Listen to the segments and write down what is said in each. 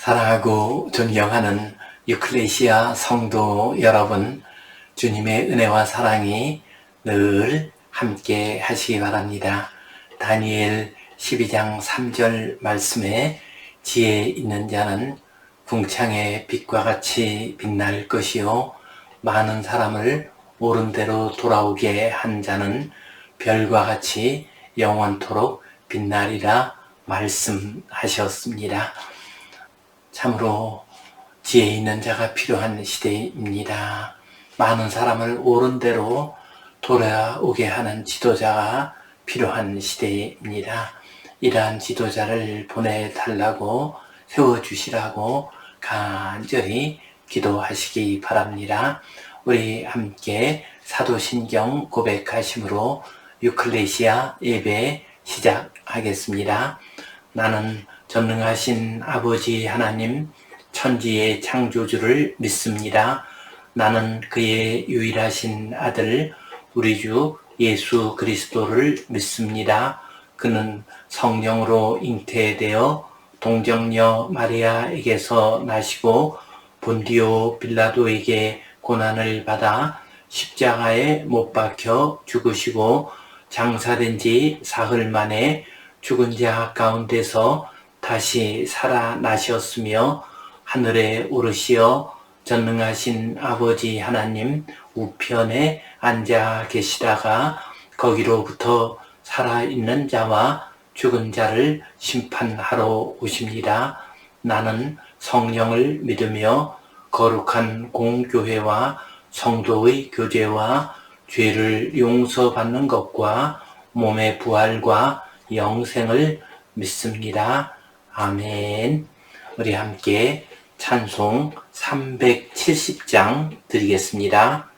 사랑하고 존경하는 유클레시아 성도 여러분, 주님의 은혜와 사랑이 늘 함께 하시기 바랍니다. 다니엘 12장 3절 말씀에 지혜 있는 자는 궁창의 빛과 같이 빛날 것이요 많은 사람을 옳은 대로 돌아오게 한 자는 별과 같이 영원토록 빛나리라 말씀하셨습니다. 참으로 지혜 있는 자가 필요한 시대입니다. 많은 사람을 옳은 대로 돌아오게 하는 지도자가 필요한 시대입니다. 이러한 지도자를 보내달라고 세워주시라고 간절히 기도하시기 바랍니다. 우리 함께 사도신경 고백하심으로 유클레시아 예배 시작하겠습니다. 나는 전능하신 아버지 하나님 천지의 창조주를 믿습니다. 나는 그의 유일하신 아들 우리 주 예수 그리스도를 믿습니다. 그는 성령으로 잉태되어 동정녀 마리아에게서 나시고 본디오 빌라도에게 고난을 받아 십자가에 못 박혀 죽으시고 장사된 지 사흘 만에 죽은 자 가운데서 다시 살아나셨으며 하늘에 오르시어 전능하신 아버지 하나님 우편에 앉아 계시다가 거기로부터 살아있는 자와 죽은 자를 심판하러 오십니다. 나는 성령을 믿으며 거룩한 공교회와 성도의 교제와 죄를 용서받는 것과 몸의 부활과 영생을 믿습니다. 아멘. 우리 함께 찬송 370장 드리겠습니다.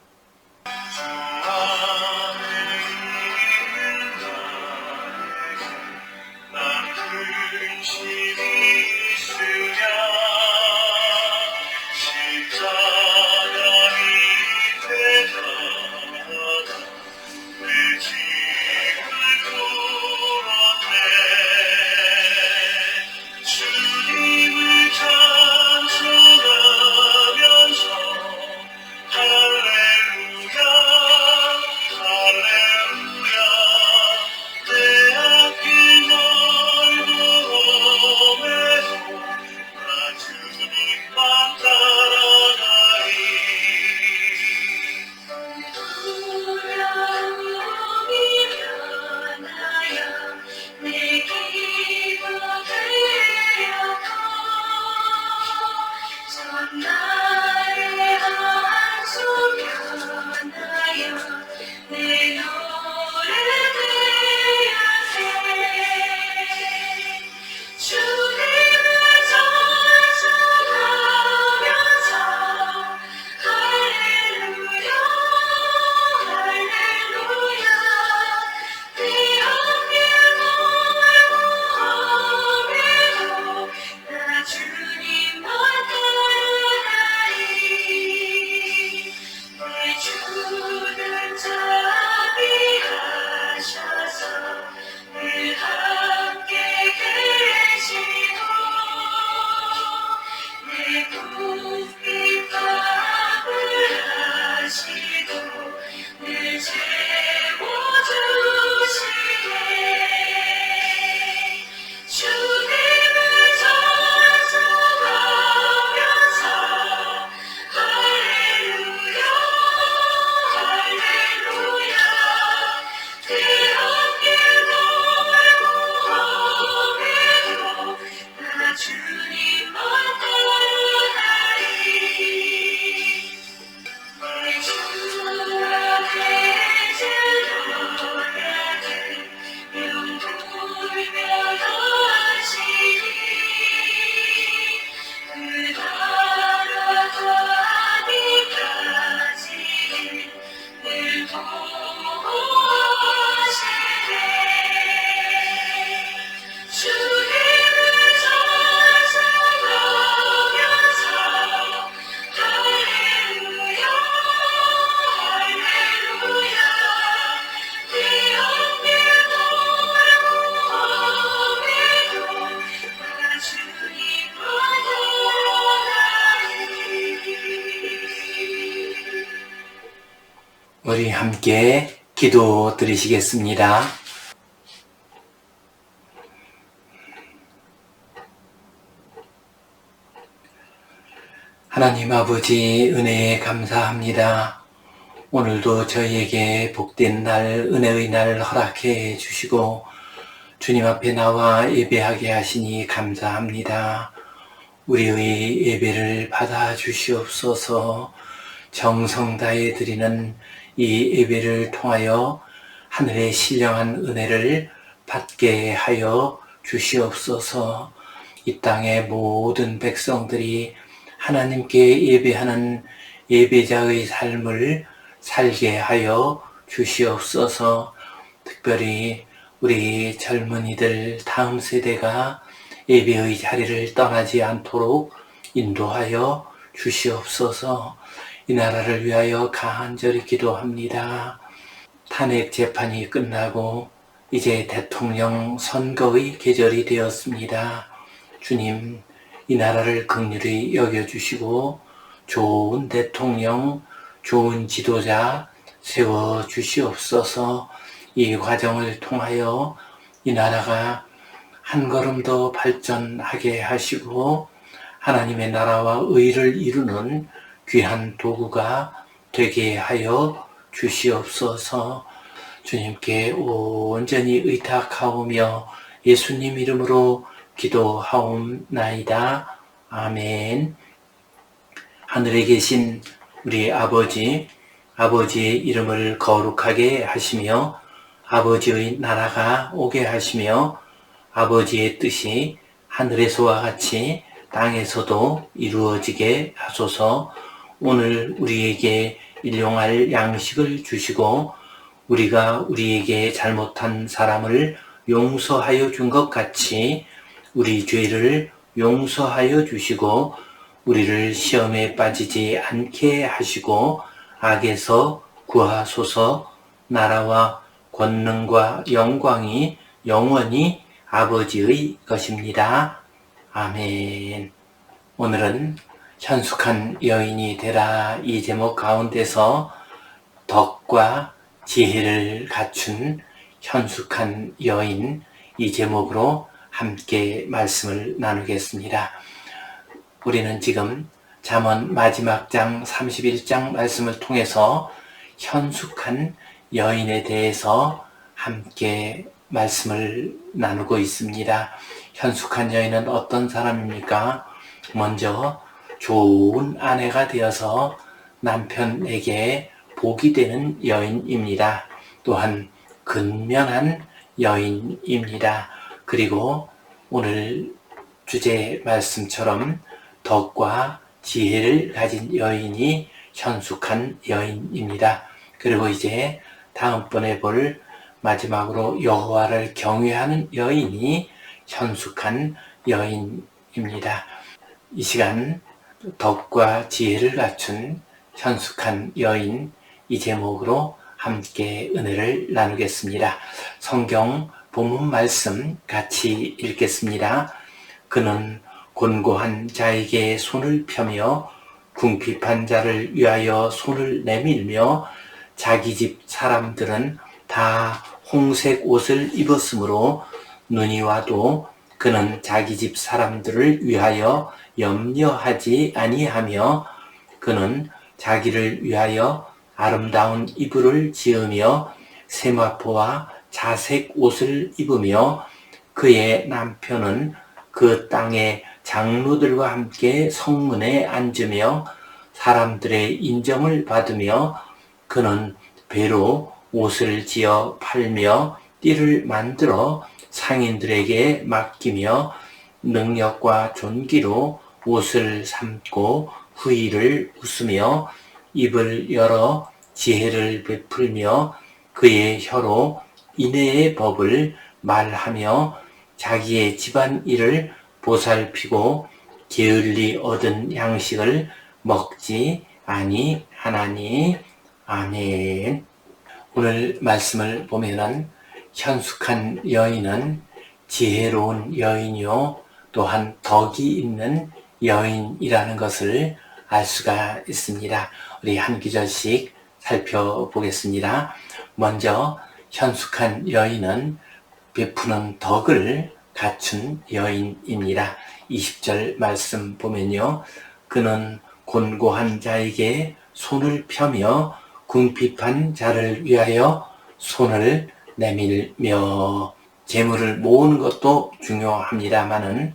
우리 함께 기도 드리시겠습니다. 하나님 아버지, 은혜에 감사합니다. 오늘도 저희에게 복된 날, 은혜의 날 허락해 주시고 주님 앞에 나와 예배하게 하시니 감사합니다. 우리의 예배를 받아 주시옵소서. 정성 다해 드리는 이 예배를 통하여 하늘의 신령한 은혜를 받게 하여 주시옵소서. 이 땅의 모든 백성들이 하나님께 예배하는 예배자의 삶을 살게 하여 주시옵소서. 특별히 우리 젊은이들 다음 세대가 예배의 자리를 떠나지 않도록 인도하여 주시옵소서. 이 나라를 위하여 간절히 기도합니다. 탄핵 재판이 끝나고 이제 대통령 선거의 계절이 되었습니다. 주님, 이 나라를 긍휼히 여겨주시고 좋은 대통령, 좋은 지도자 세워주시옵소서. 이 과정을 통하여 이 나라가 한 걸음 더 발전하게 하시고 하나님의 나라와 의를 이루는 귀한 도구가 되게 하여 주시옵소서. 주님께 온전히 의탁하오며 예수님 이름으로 기도하옵나이다. 아멘. 하늘에 계신 우리 아버지, 아버지의 이름을 거룩하게 하시며 아버지의 나라가 오게 하시며 아버지의 뜻이 하늘에서와 같이 땅에서도 이루어지게 하소서. 오늘 우리에게 일용할 양식을 주시고 우리가 우리에게 잘못한 사람을 용서하여 준 것 같이 우리 죄를 용서하여 주시고 우리를 시험에 빠지지 않게 하시고 악에서 구하소서. 나라와 권능과 영광이 영원히 아버지의 것입니다. 아멘. 오늘은 현숙한 여인이 되라 이 제목 가운데서 덕과 지혜를 갖춘 현숙한 여인 이 제목으로 함께 말씀을 나누겠습니다. 우리는 지금 잠언 마지막 장 31장 말씀을 통해서 현숙한 여인에 대해서 함께 말씀을 나누고 있습니다. 현숙한 여인은 어떤 사람입니까? 먼저 좋은 아내가 되어서 남편에게 복이 되는 여인입니다. 또한 근면한 여인입니다. 그리고 오늘 주제 말씀처럼 덕과 지혜를 가진 여인이 현숙한 여인입니다. 그리고 이제 다음번에 볼 마지막으로 여호와를 경외하는 여인이 현숙한 여인입니다. 이 시간 덕과 지혜를 갖춘 현숙한 여인 이 제목으로 함께 은혜를 나누겠습니다. 성경 본문 말씀 같이 읽겠습니다. 그는 곤고한 자에게 손을 펴며 궁핍한 자를 위하여 손을 내밀며 자기 집 사람들은 다 홍색 옷을 입었으므로 눈이 와도 그는 자기 집 사람들을 위하여 염려하지 아니하며 그는 자기를 위하여 아름다운 이불을 지으며 세마포와 자색 옷을 입으며 그의 남편은 그 땅의 장로들과 함께 성문에 앉으며 사람들의 인정을 받으며 그는 배로 옷을 지어 팔며 띠를 만들어 상인들에게 맡기며 능력과 존귀로 옷을 삼고 후의를 웃으며 입을 열어 지혜를 베풀며 그의 혀로 인애의 법을 말하며 자기의 집안 일을 보살피고 게을리 얻은 양식을 먹지 아니하나니. 아멘. 오늘 말씀을 보면은 현숙한 여인은 지혜로운 여인이요 또한 덕이 있는 여인이라는 것을 알 수가 있습니다. 우리 한 구절씩 살펴보겠습니다. 먼저 현숙한 여인은 베푸는 덕을 갖춘 여인입니다. 20절 말씀 보면요. 그는 곤고한 자에게 손을 펴며 궁핍한 자를 위하여 손을 내밀며, 재물을 모으는 것도 중요합니다마는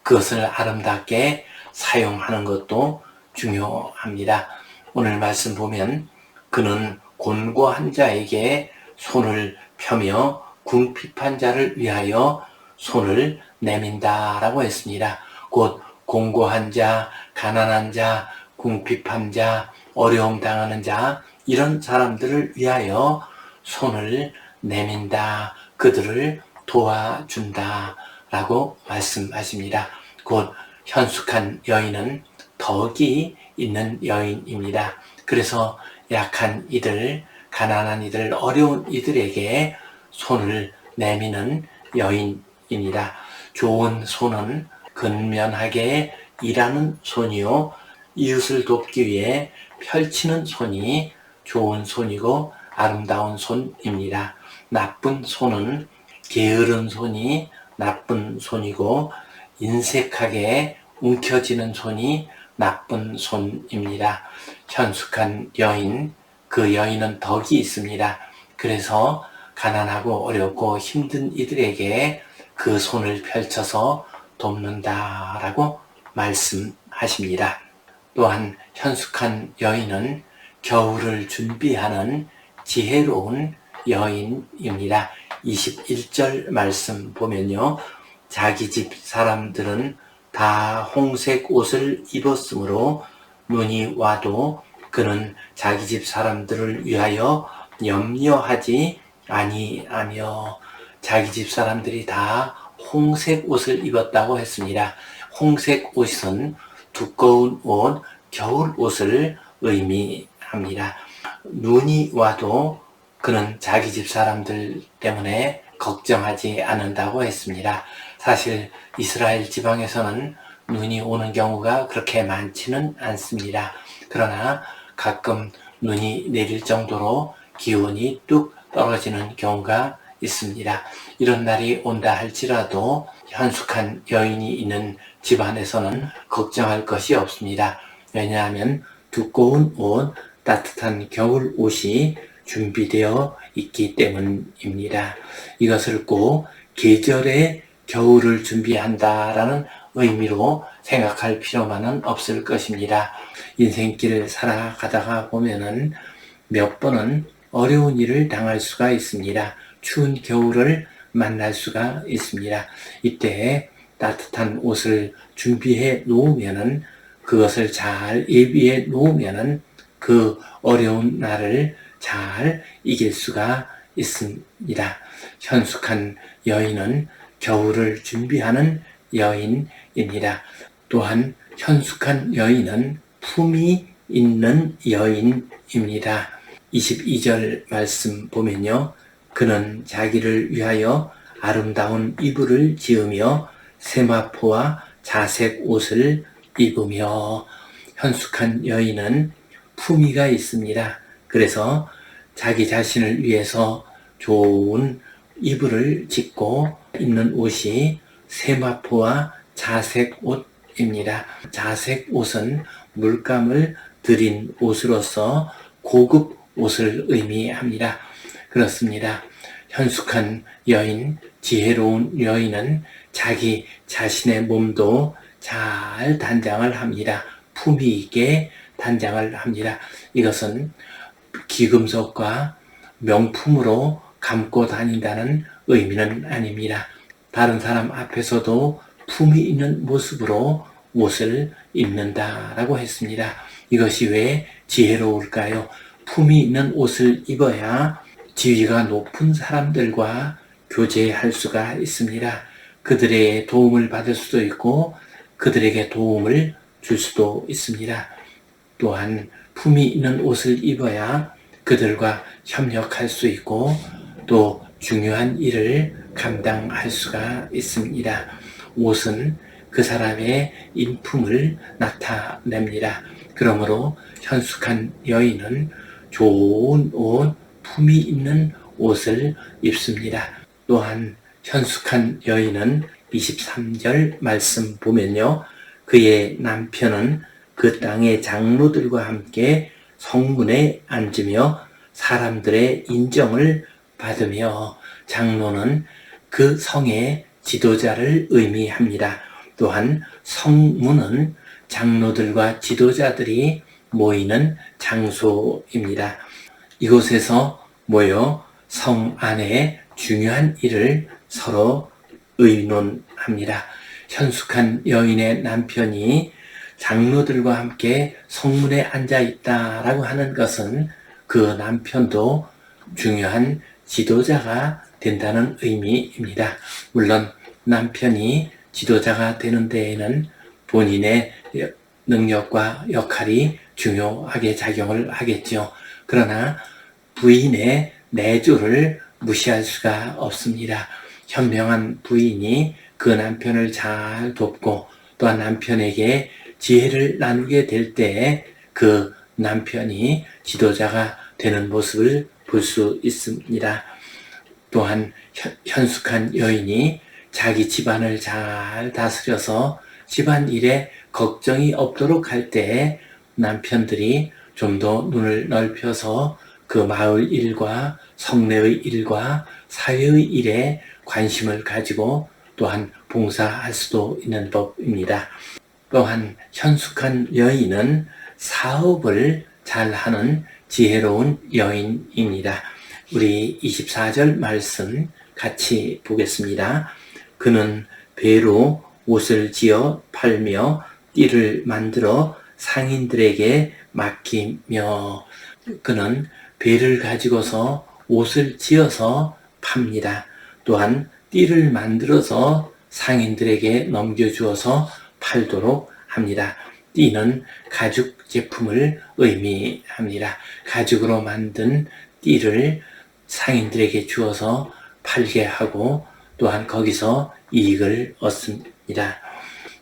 그것을 아름답게 사용하는 것도 중요합니다. 오늘 말씀 보면 그는 곤고한 자에게 손을 펴며 궁핍한 자를 위하여 손을 내민다라고 했습니다. 곧 곤고한 자, 가난한 자, 궁핍한 자, 어려움 당하는 자, 이런 사람들을 위하여 손을 내민다, 그들을 도와준다 라고 말씀하십니다. 곧 현숙한 여인은 덕이 있는 여인입니다. 그래서 약한 이들, 가난한 이들, 어려운 이들에게 손을 내미는 여인입니다. 좋은 손은 근면하게 일하는 손이요, 이웃을 돕기 위해 펼치는 손이 좋은 손이고 아름다운 손입니다. 나쁜 손은 게으른 손이 나쁜 손이고 인색하게 움켜쥐는 손이 나쁜 손입니다. 현숙한 여인, 그 여인은 덕이 있습니다. 그래서 가난하고 어렵고 힘든 이들에게 그 손을 펼쳐서 돕는다라고 말씀하십니다. 또한 현숙한 여인은 겨울을 준비하는 지혜로운 여인입니다. 21절 말씀 보면요. 자기 집 사람들은 다 홍색 옷을 입었으므로 눈이 와도 그는 자기 집 사람들을 위하여 염려하지 아니하며, 자기 집 사람들이 다 홍색 옷을 입었다고 했습니다. 홍색 옷은 두꺼운 옷, 겨울 옷을 의미합니다. 눈이 와도 그는 자기 집 사람들 때문에 걱정하지 않는다고 했습니다. 사실 이스라엘 지방에서는 눈이 오는 경우가 그렇게 많지는 않습니다. 그러나 가끔 눈이 내릴 정도로 기온이 뚝 떨어지는 경우가 있습니다. 이런 날이 온다 할지라도 현숙한 여인이 있는 집안에서는 걱정할 것이 없습니다. 왜냐하면 두꺼운 옷, 따뜻한 겨울 옷이 준비되어 있기 때문입니다. 이것을 꼭 계절의 겨울을 준비한다라는 의미로 생각할 필요만은 없을 것입니다. 인생길을 살아가다가 보면은 몇 번은 어려운 일을 당할 수가 있습니다. 추운 겨울을 만날 수가 있습니다. 이때 따뜻한 옷을 준비해 놓으면은, 그것을 잘 예비해 놓으면은 그 어려운 날을 잘 이길 수가 있습니다. 현숙한 여인은 겨울을 준비하는 여인입니다. 또한 현숙한 여인은 품이 있는 여인입니다. 22절 말씀 보면요. 그는 자기를 위하여 아름다운 이불을 지으며 세마포와 자색 옷을 입으며, 현숙한 여인은 품위가 있습니다. 그래서 자기 자신을 위해서 좋은 이불을 짓고 입는 옷이 세마포와 자색 옷입니다. 자색 옷은 물감을 들인 옷으로서 고급 옷을 의미합니다. 그렇습니다. 현숙한 여인, 지혜로운 여인은 자기 자신의 몸도 잘 단장을 합니다. 품위 있게 단장을 합니다. 이것은 귀금속과 명품으로 감고 다닌다는 의미는 아닙니다. 다른 사람 앞에서도 품위 있는 모습으로 옷을 입는다라고 했습니다. 이것이 왜 지혜로울까요? 품위 있는 옷을 입어야 지위가 높은 사람들과 교제할 수가 있습니다. 그들의 도움을 받을 수도 있고 그들에게 도움을 줄 수도 있습니다. 또한 품위 있는 옷을 입어야 그들과 협력할 수 있고 또 중요한 일을 감당할 수가 있습니다. 옷은 그 사람의 인품을 나타냅니다. 그러므로 현숙한 여인은 좋은 옷, 품위 있는 옷을 입습니다. 또한 현숙한 여인은 23절 말씀 보면요. 그의 남편은 그 땅의 장로들과 함께 성문에 앉으며 사람들의 인정을 받으며, 장로는 그 성의 지도자를 의미합니다. 또한 성문은 장로들과 지도자들이 모이는 장소입니다. 이곳에서 모여 성 안에 중요한 일을 서로 의논합니다. 현숙한 여인의 남편이 장로들과 함께 성문에 앉아 있다라고 하는 것은 그 남편도 중요한 지도자가 된다는 의미입니다. 물론 남편이 지도자가 되는 데에는 본인의 능력과 역할이 중요하게 작용을 하겠죠. 그러나 부인의 내조를 무시할 수가 없습니다. 현명한 부인이 그 남편을 잘 돕고 또한 남편에게 지혜를 나누게 될 때 그 남편이 지도자가 되는 모습을 볼 수 있습니다. 또한 현숙한 여인이 자기 집안을 잘 다스려서 집안일에 걱정이 없도록 할 때 남편들이 좀 더 눈을 넓혀서 그 마을 일과 성내의 일과 사회의 일에 관심을 가지고 또한 봉사할 수도 있는 법입니다. 또한 현숙한 여인은 사업을 잘하는 지혜로운 여인입니다. 우리 24절 말씀 같이 보겠습니다. 그는 배로 옷을 지어 팔며 띠를 만들어 상인들에게 맡기며, 그는 배를 가지고서 옷을 지어서 팝니다. 또한 띠를 만들어서 상인들에게 넘겨주어서 팔도록 합니다. 띠는 가죽 제품을 의미합니다. 가죽으로 만든 띠를 상인들에게 주어서 팔게 하고 또한 거기서 이익을 얻습니다.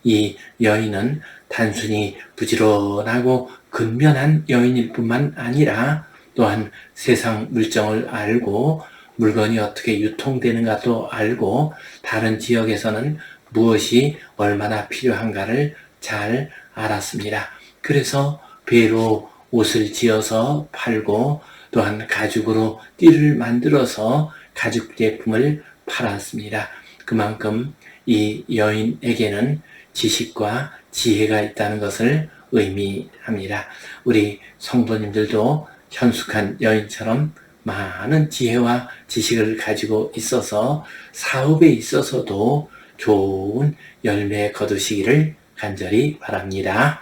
이 여인은 단순히 부지런하고 근면한 여인일 뿐만 아니라 또한 세상 물정을 알고 물건이 어떻게 유통되는가도 알고 다른 지역에서는 무엇이 얼마나 필요한가를 잘 알았습니다. 그래서 배로 옷을 지어서 팔고 또한 가죽으로 띠를 만들어서 가죽 제품을 팔았습니다. 그만큼 이 여인에게는 지식과 지혜가 있다는 것을 의미합니다. 우리 성도님들도 현숙한 여인처럼 많은 지혜와 지식을 가지고 있어서 사업에 있어서도 좋은 열매 거두시기를 간절히 바랍니다.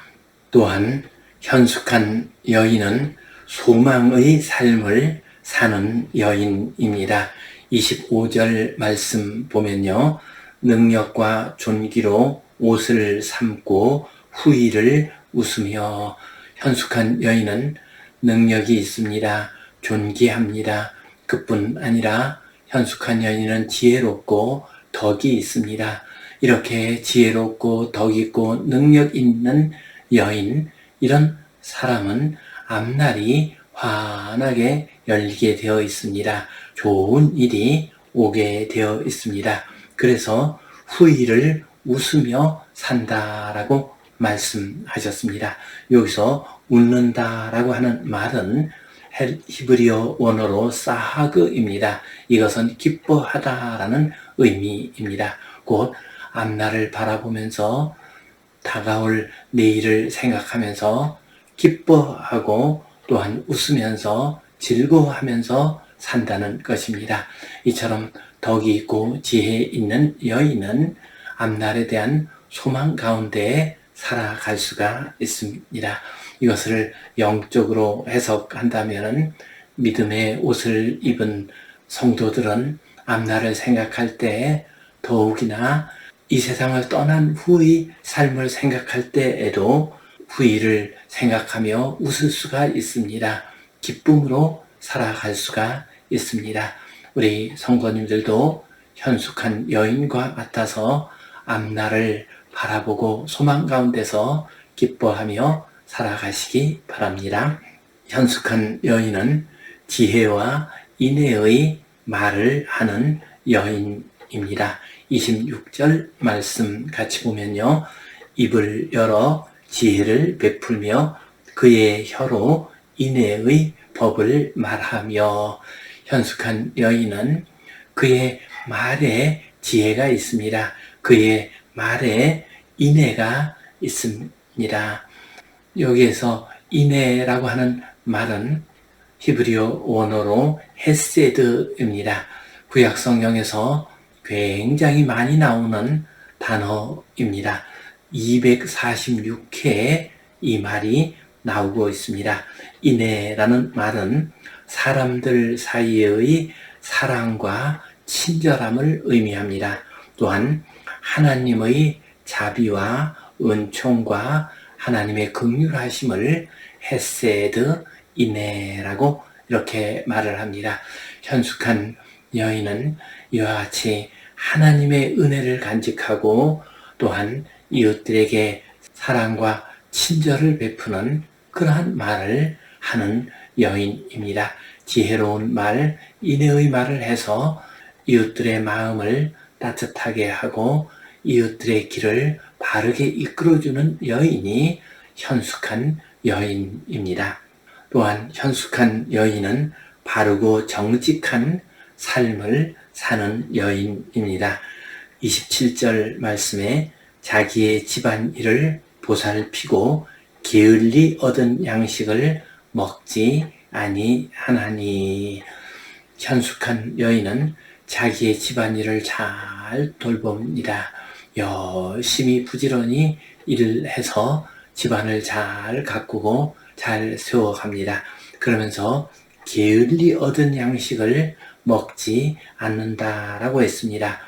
또한 현숙한 여인은 소망의 삶을 사는 여인입니다. 25절 말씀 보면요. 능력과 존귀로 옷을 삼고 후의를 웃으며, 현숙한 여인은 능력이 있습니다. 존귀합니다. 그뿐 아니라 현숙한 여인은 지혜롭고 덕이 있습니다. 이렇게 지혜롭고 덕 있고 능력 있는 여인, 이런 사람은 앞날이 환하게 열리게 되어 있습니다. 좋은 일이 오게 되어 있습니다. 그래서 후일을 웃으며 산다라고 말씀하셨습니다. 여기서 웃는다라고 하는 말은 히브리어 원어로 사하그입니다. 이것은 기뻐하다라는 의미입니다. 곧 앞날을 바라보면서 다가올 내일을 생각하면서 기뻐하고 또한 웃으면서 즐거워하면서 산다는 것입니다. 이처럼 덕이 있고 지혜 있는 여인은 앞날에 대한 소망 가운데 살아갈 수가 있습니다. 이것을 영적으로 해석한다면 믿음의 옷을 입은 성도들은 앞날을 생각할 때 더욱이나 이 세상을 떠난 후의 삶을 생각할 때에도 후의를 생각하며 웃을 수가 있습니다. 기쁨으로 살아갈 수가 있습니다. 우리 성도님들도 현숙한 여인과 같아서 앞날을 바라보고 소망 가운데서 기뻐하며 살아가시기 바랍니다. 현숙한 여인은 지혜와 인애의 말을 하는 여인입니다. 26절 말씀 같이 보면요. 입을 열어 지혜를 베풀며 그의 혀로 인애의 법을 말하며. 현숙한 여인은 그의 말에 지혜가 있습니다. 그의 말에 인애가 있습니다. 여기에서 인애라고 하는 말은 히브리어 원어로 헤세드입니다. 구약 성경에서 굉장히 많이 나오는 단어입니다. 246회 이 말이 나오고 있습니다. 인애라는 말은 사람들 사이의 사랑과 친절함을 의미합니다. 또한 하나님의 자비와 은총과 하나님의 긍휼하심을 헤세드 인애라고 이렇게 말을 합니다. 현숙한 여인은 이와 같이 하나님의 은혜를 간직하고 또한 이웃들에게 사랑과 친절을 베푸는 그러한 말을 하는 여인입니다. 지혜로운 말, 인애의 말을 해서 이웃들의 마음을 따뜻하게 하고 이웃들의 길을 바르게 이끌어주는 여인이 현숙한 여인입니다. 또한 현숙한 여인은 바르고 정직한 삶을 사는 여인입니다. 27절 말씀에 자기의 집안일을 보살피고 게을리 얻은 양식을 먹지 아니하나니. 현숙한 여인은 자기의 집안일을 잘 돌봅니다. 열심히 부지런히 일을 해서 집안을 잘 가꾸고 잘 세워갑니다. 그러면서 게을리 얻은 양식을 먹지 않는다라고 했습니다.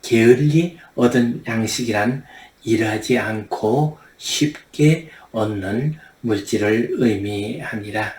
게을리 얻은 양식이란 일하지 않고 쉽게 얻는 물질을 의미합니다.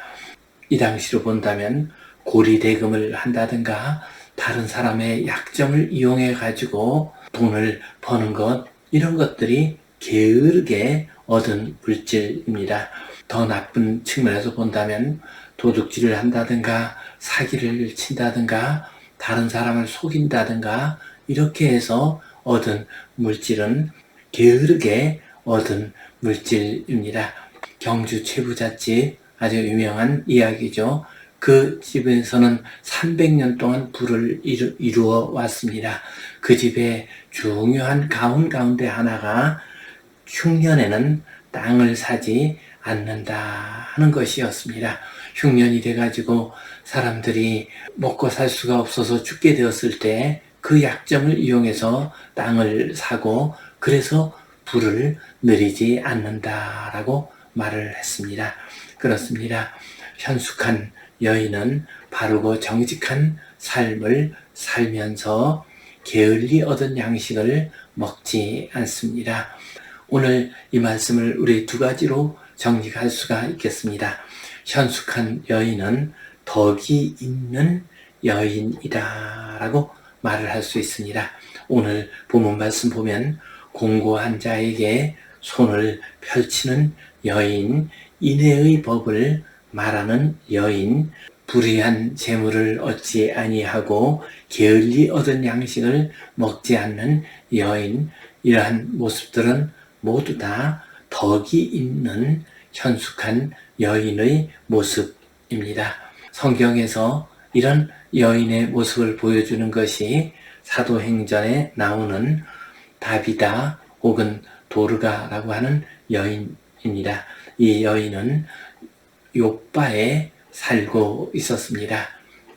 이 당시로 본다면 고리대금을 한다든가 다른 사람의 약점을 이용해 가지고 돈을 버는 것, 이런 것들이 게으르게 얻은 물질입니다. 더 나쁜 측면에서 본다면 도둑질을 한다든가 사기를 친다든가 다른 사람을 속인다든가 이렇게 해서 얻은 물질은 게으르게 얻은 물질입니다. 경주 최부잣집 아주 유명한 이야기죠. 그 집에서는 300년 동안 부를 이루어 왔습니다. 그 집의 중요한 가운 가운데 하나가 흉년에는 땅을 사지 않는다 하는 것이었습니다. 흉년이 돼가지고 사람들이 먹고 살 수가 없어서 죽게 되었을 때 그 약점을 이용해서 땅을 사고 그래서 부를 내리지 않는다라고 말을 했습니다. 그렇습니다. 현숙한 여인은 바르고 정직한 삶을 살면서 게을리 얻은 양식을 먹지 않습니다. 오늘 이 말씀을 우리 두 가지로 정리할 수가 있겠습니다. 현숙한 여인은 덕이 있는 여인이다 라고 말을 할 수 있습니다. 오늘 본문 말씀 보면 공고한 자에게 손을 펼치는 여인, 인애의 법을 말하는 여인, 불의한 재물을 얻지 아니하고 게을리 얻은 양식을 먹지 않는 여인, 이러한 모습들은 모두 다 덕이 있는 현숙한 여인의 모습입니다. 성경에서 이런 여인의 모습을 보여주는 것이 사도행전에 나오는 다비다 혹은 도르가라고 하는 여인입니다. 이 여인은 욥바에 살고 있었습니다.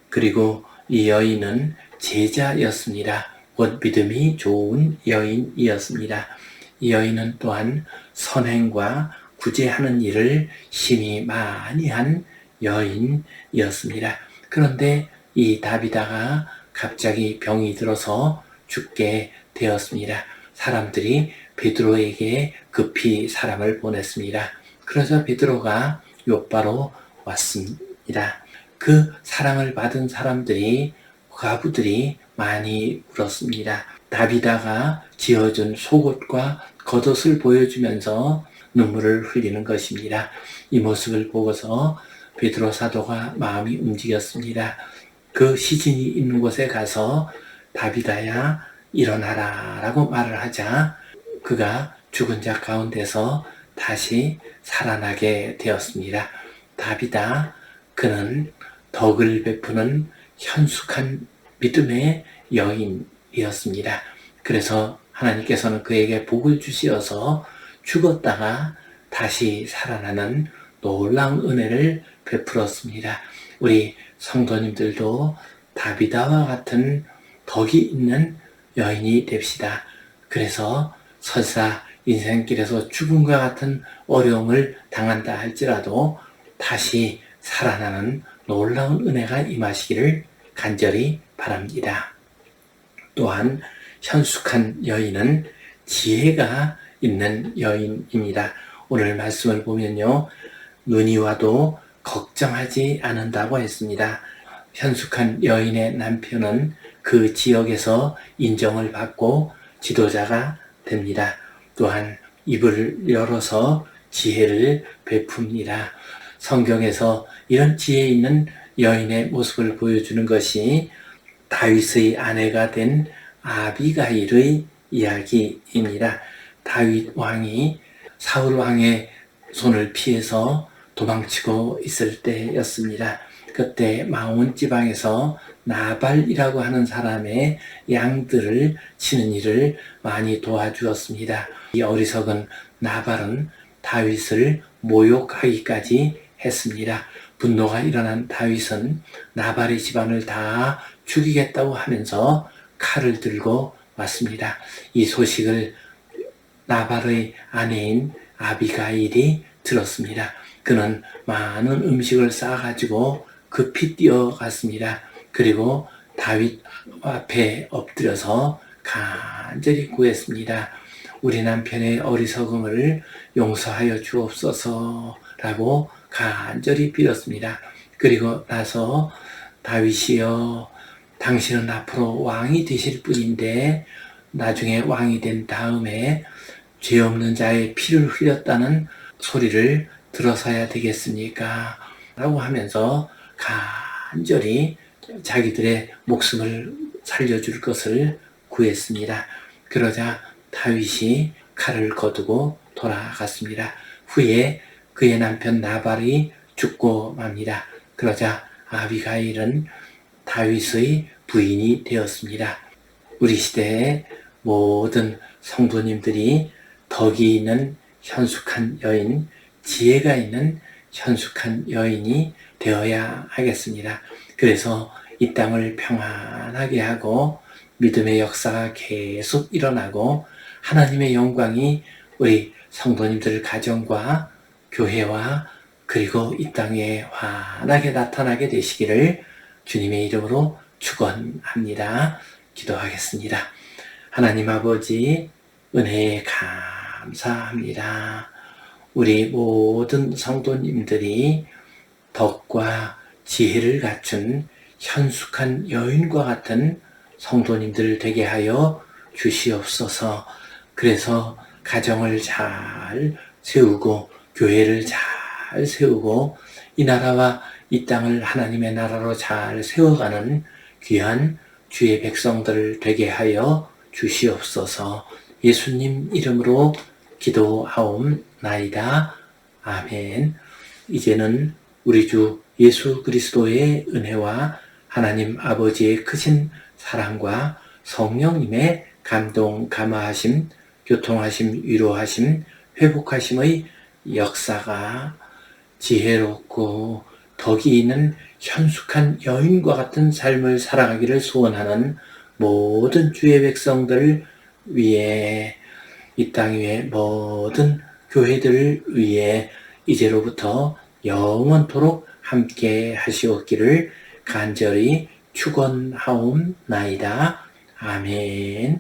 그리고 이 여인은 제자였습니다. 곧 믿음이 좋은 여인이었습니다. 이 여인은 또한 선행과 구제하는 일을 힘이 많이 한 여인이었습니다. 그런데 이 다비다가 갑자기 병이 들어서 죽게 되었습니다. 사람들이 베드로에게 급히 사람을 보냈습니다. 그러자 베드로가 욥바로 왔습니다. 그 사랑을 받은 사람들이, 과부들이 많이 울었습니다. 다비다가 지어준 속옷과 겉옷을 보여주면서 눈물을 흘리는 것입니다. 이 모습을 보고서 베드로 사도가 마음이 움직였습니다. 그 시신이 있는 곳에 가서 다비다야 일어나라 라고 말을 하자 그가 죽은 자 가운데서 다시 살아나게 되었습니다. 다비다, 그는 덕을 베푸는 현숙한 믿음의 여인이었습니다. 그래서 하나님께서는 그에게 복을 주시어서 죽었다가 다시 살아나는 놀라운 은혜를 베풀었습니다. 우리 성도님들도 다비다와 같은 덕이 있는 여인이 됩시다. 그래서 설사 인생길에서 죽음과 같은 어려움을 당한다 할지라도 다시 살아나는 놀라운 은혜가 임하시기를 간절히 바랍니다. 또한 현숙한 여인은 지혜가 있는 여인입니다. 오늘 말씀을 보면요, 눈이 와도 걱정하지 않는다고 했습니다. 현숙한 여인의 남편은 그 지역에서 인정을 받고 지도자가 됩니다. 또한 입을 열어서 지혜를 베풉니다. 성경에서 이런 지혜 있는 여인의 모습을 보여주는 것이 다윗의 아내가 된 아비가일의 이야기입니다. 다윗 왕이 사울 왕의 손을 피해서 도망치고 있을 때였습니다. 그때 마온 지방에서 나발이라고 하는 사람의 양들을 치는 일을 많이 도와주었습니다. 이 어리석은 나발은 다윗을 모욕하기까지 했습니다. 분노가 일어난 다윗은 나발의 집안을 다 죽이겠다고 하면서 칼을 들고 왔습니다. 이 소식을 나발의 아내인 아비가일이 들었습니다. 그는 많은 음식을 싸가지고 급히 뛰어갔습니다. 그리고 다윗 앞에 엎드려서 간절히 구했습니다. 우리 남편의 어리석음을 용서하여 주옵소서 라고 간절히 빌었습니다. 그리고 나서 다윗이여, 당신은 앞으로 왕이 되실 분인데 나중에 왕이 된 다음에 죄 없는 자의 피를 흘렸다는 소리를 들어서야 되겠습니까? 라고 하면서 간절히 자기들의 목숨을 살려줄 것을 구했습니다. 그러자 다윗이 칼을 거두고 돌아갔습니다. 후에 그의 남편 나발이 죽고 맙니다. 그러자 아비가일은 다윗의 부인이 되었습니다. 우리 시대의 모든 성도님들이 덕이 있는 현숙한 여인, 지혜가 있는 현숙한 여인이 되어야 하겠습니다. 그래서 이 땅을 평안하게 하고 믿음의 역사가 계속 일어나고 하나님의 영광이 우리 성도님들 가정과 교회와 그리고 이 땅에 환하게 나타나게 되시기를 주님의 이름으로 축원합니다. 기도하겠습니다. 하나님 아버지, 은혜에 감사합니다. 우리 모든 성도님들이 덕과 지혜를 갖춘 현숙한 여인과 같은 성도님들 되게 하여 주시옵소서. 그래서 가정을 잘 세우고 교회를 잘 세우고 이 나라와 이 땅을 하나님의 나라로 잘 세워가는 귀한 주의 백성들 되게 하여 주시옵소서. 예수님 이름으로 기도하옵나이다. 아멘. 이제는 우리 주 예수 그리스도의 은혜와 하나님 아버지의 크신 사랑과 성령님의 감동, 감화하심, 교통하심, 위로하심, 회복하심의 역사가 지혜롭고 덕이 있는 현숙한 여인과 같은 삶을 살아가기를 소원하는 모든 주의 백성들 위해, 이 땅 위에 모든 교회들을 위해 이제로부터 영원토록 함께 하시옵기를 간절히 축원하옵나이다. 아멘.